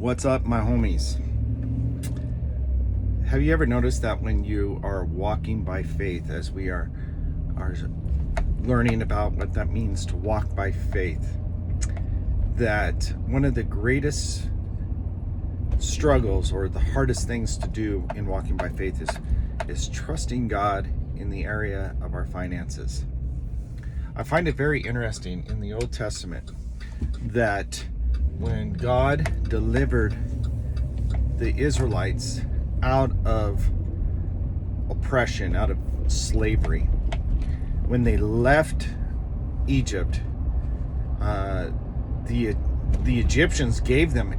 What's up, my homies? Have you ever noticed that when you are walking by faith, as we are learning about what that means to walk by faith, that one of the greatest struggles or the hardest things to do in walking by faith is trusting God in the area of our finances. I find it very interesting in the Old Testament that when God delivered the Israelites out of oppression, out of slavery, when they left Egypt, the Egyptians gave them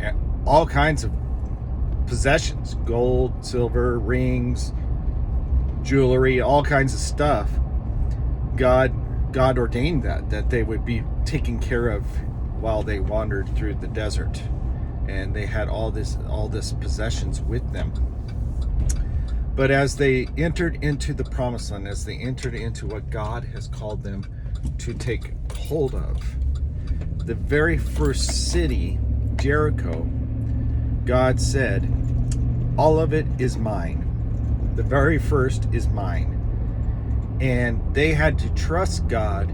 all kinds of possessions: gold, silver, rings, jewelry, all kinds of stuff. God ordained that they would be taken care of while they wandered through the desert, and they had all this possessions with them. But as they entered into the promised land, as they entered into what God has called them to take hold of, the very first city, Jericho, God said, all of it is mine. The very first is mine. And they had to trust God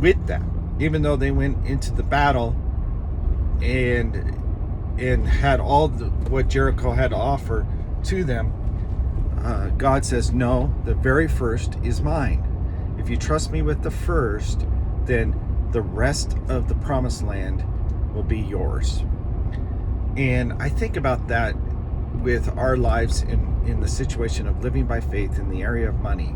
with that, even though they went into the battle and had all what Jericho had to offer to them. God says, no, the very first is mine. If you trust me with the first, then the rest of the promised land will be yours. And I think about that with our lives in the situation of living by faith in the area of money.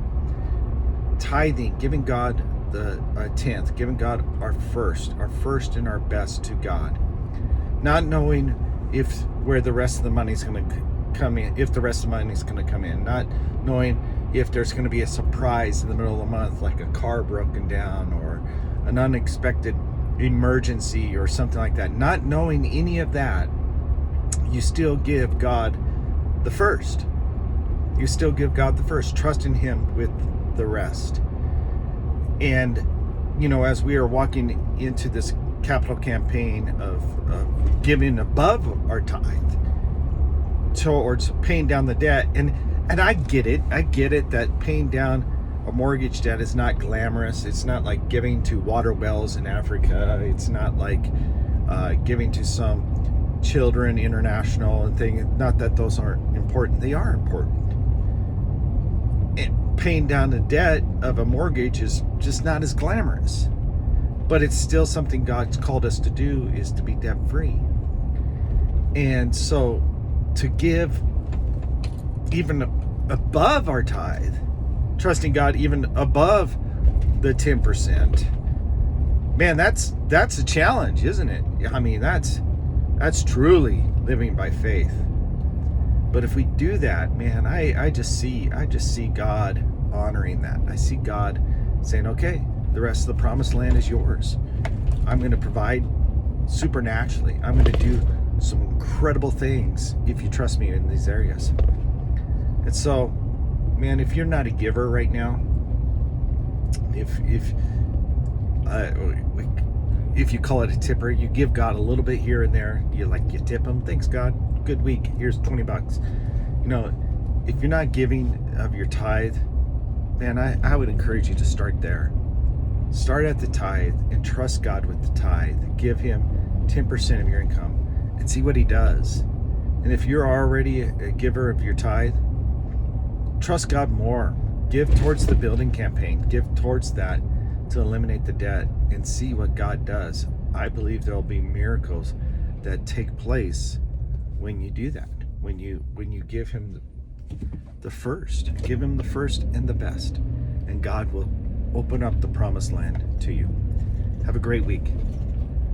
Tithing, giving God a tenth, giving God our first and our best to God. Not knowing where the rest of the money's going to come in, if the rest of the money's going to come in. Not knowing if there's going to be a surprise in the middle of the month, like a car broken down or an unexpected emergency or something like that. Not knowing any of that, you still give God the first. You still give God the first, trusting Him with the rest. And, as we are walking into this capital campaign of giving above our tithe towards paying down the debt, and I get it that paying down a mortgage debt is not glamorous. It's not like giving to water wells in Africa. It's not like giving to some Children International and thing. Not that those aren't important. They are important. And paying down the debt of a mortgage is just not as glamorous. But it's still something God's called us to do, is to be debt free. And so to give even above our tithe, trusting God even above the 10%, man, that's a challenge, isn't it? I mean, that's truly living by faith. But if we do that, man, I just see God honoring that. I see God saying, okay, the rest of the promised land is yours. I'm going to provide supernaturally. I'm going to do some incredible things if you trust me in these areas. And so, man, if you're not a giver right now, if you call it a tipper, you give God a little bit here and there, you tip him, thanks God, good week, here's $20. If you're not giving of your tithe, man, I would encourage you to start there. Start at the tithe and trust God with the tithe. Give Him 10% of your income and see what He does. And if you're already a giver of your tithe, trust God more. Give towards the building campaign. Give towards that to eliminate the debt and see what God does. I believe there will be miracles that take place when you do that. When you give Him the first. Give Him the first and the best. And God will open up the promised land to you. Have a great week.